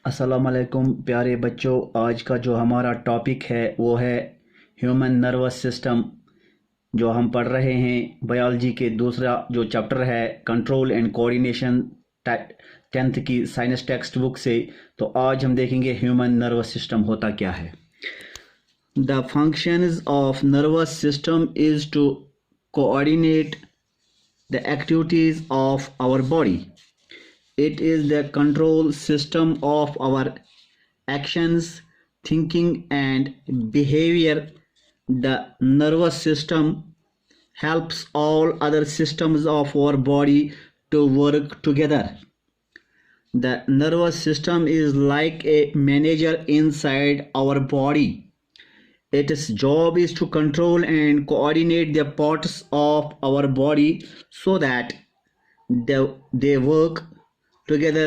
अस्सलाम वालेकुम प्यारे बच्चों। आज का जो हमारा टॉपिक है वो है ह्यूमन नर्वस सिस्टम, जो हम पढ़ रहे हैं बायोलॉजी के दूसरा जो चैप्टर है कंट्रोल एंड कोऑर्डिनेशन, 10th की साइंस टेक्स्ट बुक से। तो आज हम देखेंगे ह्यूमन नर्वस सिस्टम होता क्या है। The functions of nervous system is to coordinate the activities of our body. It is the control system of our actions, thinking, and behavior. The nervous system helps all other systems of our body to work together. The nervous system is like a manager inside our body. Its job is to control and coordinate the parts of our body so that they work together,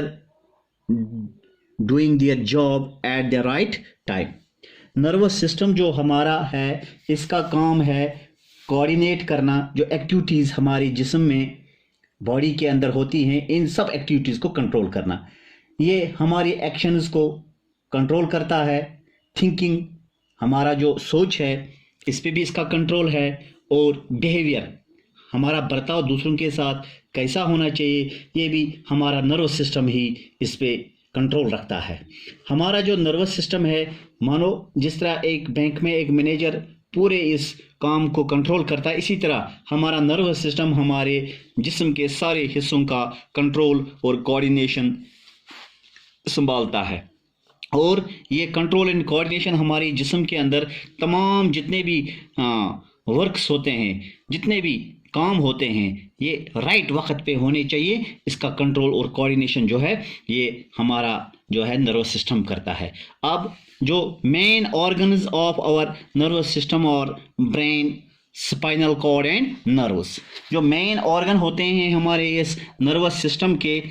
doing their job at the right time. Nervous system जो हमारा है इसका काम है coordinate करना, जो activities हमारी जिस्म में बॉडी के अंदर होती हैं इन सब एक्टिविटीज़ को कंट्रोल करना। ये हमारी एक्शंस को कंट्रोल करता है। थिंकिंग, हमारा जो सोच है इस पे भी इसका कंट्रोल है। और बिहेवियर, हमारा बर्ताव दूसरों के साथ कैसा होना चाहिए, ये भी हमारा नर्वस सिस्टम ही इस पे कंट्रोल रखता है। हमारा जो नर्वस सिस्टम है, मानो जिस तरह एक बैंक में एक मैनेजर पूरे इस काम को कंट्रोल करता है, इसी तरह हमारा नर्वस सिस्टम हमारे जिस्म के सारे हिस्सों का कंट्रोल और कोऑर्डिनेशन संभालता है। और ये कंट्रोल एंड कोऑर्डिनेशन हमारी जिस्म के अंदर तमाम जितने भी वर्क्स होते हैं, जितने भी काम होते हैं, ये राइट वक्त पे होने चाहिए। इसका कंट्रोल और कोऑर्डिनेशन जो है ये हमारा जो है नर्वस सिस्टम करता है। अब जो main organs of our nervous system और brain, spinal cord and nerves, जो मेन ऑर्गन होते हैं हमारे इस नर्वस सिस्टम के,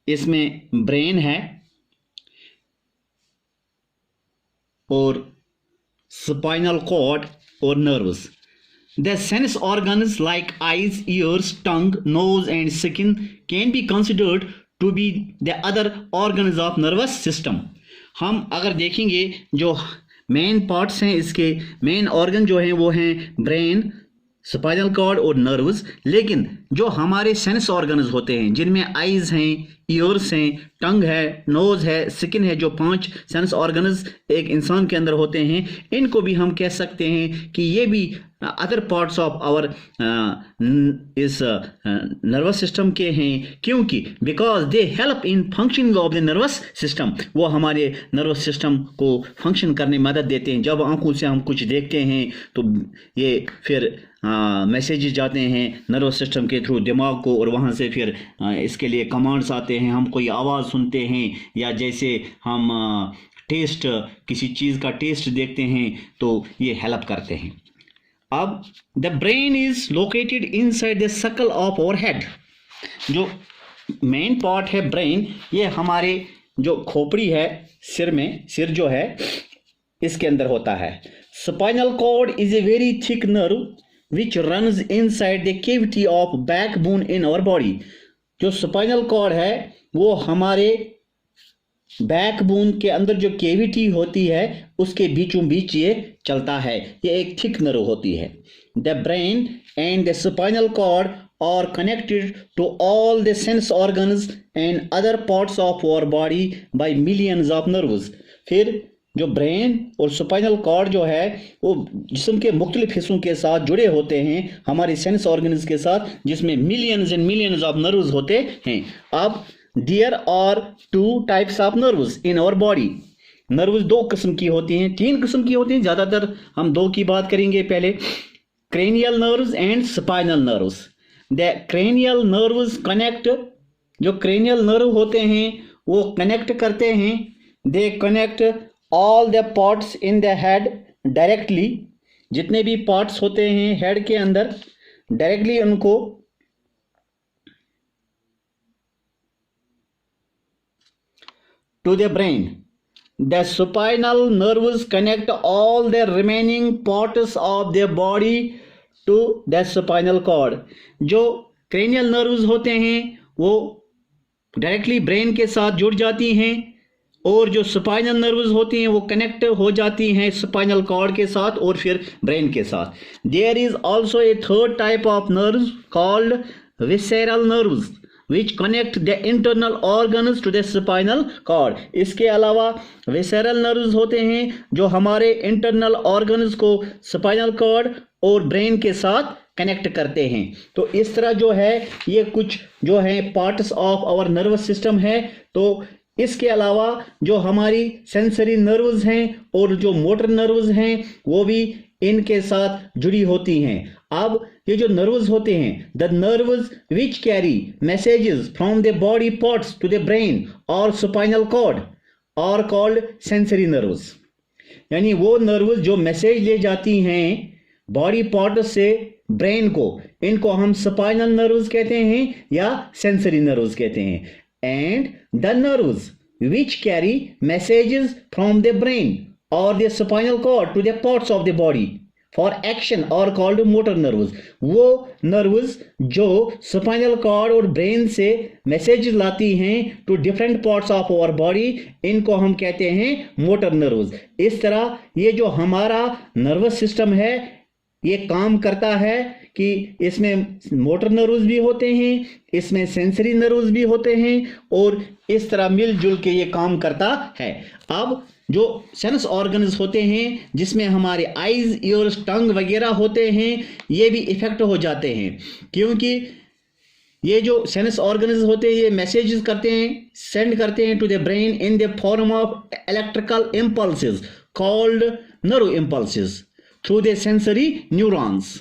इसमें ब्रेन है और स्पाइनल कॉर्ड और nerves. The sense organs like eyes, ears, tongue, nose and skin can be considered to be the other organs of nervous system. हम अगर देखेंगे जो मेन पार्ट्स हैं, इसके मेन ऑर्गन जो हैं वो हैं ब्रेन, स्पाइनल कॉर्ड और नर्व्स। लेकिन जो हमारे सेंस ऑर्गन्स होते हैं जिनमें आइज़ हैं, ईयर्स हैं, टंग है, नोज़ है, स्किन है, जो 5 सेंस ऑर्गन्स एक इंसान के अंदर होते हैं, इनको भी हम कह सकते हैं कि ये भी अदर पार्ट्स ऑफ आवर इस नर्वस सिस्टम के हैं, क्योंकि because they help in functioning of the nervous system. वो हमारे नर्वस सिस्टम को फंक्शन करने में मदद देते हैं। जब आंखों से हम कुछ देखते हैं तो ये फिर मैसेजेस जाते हैं नर्वस सिस्टम के थ्रू दिमाग को, और वहाँ से फिर इसके लिए कमांड्स आते हैं। हम कोई आवाज़ सुनते हैं या जैसे हम टेस्ट, किसी चीज़ का टेस्ट देखते हैं तो ये हेल्प करते हैं। अब the brain is located inside the सकल ऑफ आवर हेड। जो मेन पार्ट है ब्रेन, ये हमारे जो खोपड़ी है सिर में, सिर जो है इसके अंदर होता है। Spinal cord is a very thick nerve which runs inside the cavity of backbone in our body. जो स्पाइनल कॉर्ड है वो हमारे बैकबोन के अंदर जो कैविटी होती है उसके बीचों बीच ये चलता है। ये एक थिक नर्व होती है। The brain and the spinal cord are connected to all the sense organs and other parts of our body by millions of nerves. फिर जो ब्रेन और स्पाइनल कॉर्ड जो है वो जिस्म के मुख्तलिफ हिस्सों के साथ जुड़े होते हैं, हमारे सेंस ऑर्गन्स के साथ, जिसमें millions and millions of nerves होते हैं। अब there are 2 types of nerves in our body. Nerves 2 किस्म की होती हैं, 3 किस्म की होती हैं, ज़्यादातर हम 2 की बात करेंगे पहले। Cranial nerves and spinal nerves. The cranial nerves connect, जो क्रेनियल नर्व होते हैं वो कनेक्ट करते हैं, they connect all the parts in the head directly. जितने भी पार्ट्स होते हैं हेड के अंदर डायरेक्टली उनको to the brain. The spinal nerves connect all the remaining parts of their body to the spinal cord. जो cranial nerves होते हैं वो डायरेक्टली ब्रेन के साथ जुड़ जाती हैं और जो स्पाइनल नर्व्स होती हैं वो कनेक्ट हो जाती हैं स्पाइनल कॉर्ड के साथ और फिर ब्रेन के साथ। There is also a third type of nerves called visceral nerves which connect the internal organs to the spinal cord। इसके अलावा विसेरल नर्व्स होते हैं जो हमारे इंटरनल ऑर्गन्स को स्पाइनल कॉर्ड और ब्रेन के साथ कनेक्ट करते हैं। तो इस तरह जो है ये कुछ जो है parts of our nervous system है। तो इसके अलावा जो हमारी सेंसरी नर्व्स हैं और जो मोटर नर्व्स हैं वो भी इनके साथ जुड़ी होती हैं। अब ये जो नर्व्स होते हैं, the nerves which carry messages from the body parts to the brain और spinal cord are called sensory nerves. यानी वो नर्व्स जो मैसेज ले जाती हैं बॉडी पार्ट से ब्रेन को, इनको हम स्पाइनल नर्व्स कहते हैं या सेंसरी नर्व्स कहते हैं। And the nerves which carry messages from the brain or the spinal cord to the parts of the body for action are called motor nerves। वो nerves जो spinal cord और brain से message लाती हैं to different parts of our body, इनको हम कहते हैं motor nerves। इस तरह ये जो हमारा nervous system है ये काम करता है कि इसमें मोटर नर्व्स भी होते हैं, इसमें सेंसरी नर्व्स भी होते हैं और इस तरह मिलजुल के ये काम करता है। अब जो सेंस ऑर्गन्स होते हैं जिसमें हमारे आईज, ईयर्स, टंग वगैरह होते हैं ये भी इफेक्ट हो जाते हैं, क्योंकि ये जो सेंस ऑर्गन्स होते हैं ये मैसेजेस करते हैं, सेंड करते हैं to the brain in the form of electrical impulses called nerve impulses through the sensory neurons.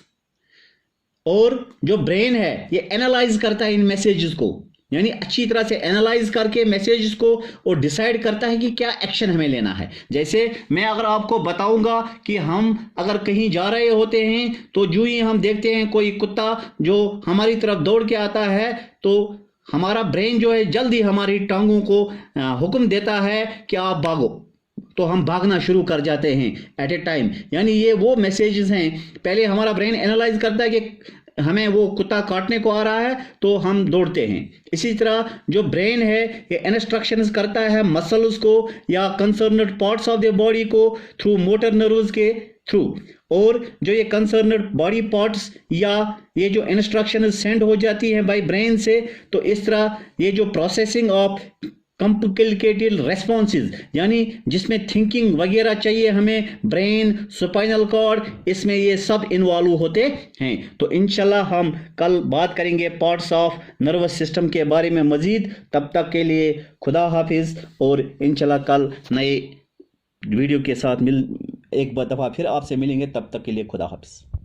और जो ब्रेन है ये एनालाइज करता है इन मैसेजेस को, यानी अच्छी तरह से एनालाइज करके मैसेजेस को और डिसाइड करता है कि क्या एक्शन हमें लेना है। जैसे मैं अगर आपको बताऊंगा कि हम अगर कहीं जा रहे होते हैं तो जो ही हम देखते हैं कोई कुत्ता जो हमारी तरफ दौड़ के आता है तो हमारा ब्रेन जो है जल्दी हमारी टांगों को हुक्म देता है कि आप भागो, तो हम भागना शुरू कर जाते हैं एट ए टाइम। यानी ये वो मैसेजेस हैं, पहले हमारा ब्रेन एनालाइज करता है कि हमें वो कुत्ता काटने को आ रहा है तो हम दौड़ते हैं। इसी तरह जो ब्रेन है ये इंस्ट्रक्शंस करता है मसल्स को या concerned parts of the body को थ्रू मोटर नर्व्स के थ्रू, और जो ये कंसर्नड बॉडी पार्ट्स या ये जो इंस्ट्रक्शन सेंड हो जाती है बाय ब्रेन से, तो इस तरह ये जो प्रोसेसिंग ऑफ कॉम्प्लिकेटेड रेस्पॉन्सेज यानी जिसमें थिंकिंग वगैरह चाहिए हमें, ब्रेन, स्पाइनल कॉर्ड, इसमें ये सब इन्वॉल्व होते हैं। तो इंशाल्लाह हम कल बात करेंगे पार्ट्स ऑफ नर्वस सिस्टम के बारे में मज़ीद। तब तक के लिए खुदा हाफिज़ और इंशाल्लाह कल नए वीडियो के साथ एक दफ़ा फिर आपसे मिलेंगे। तब तक के लिए खुदा हाफिज़।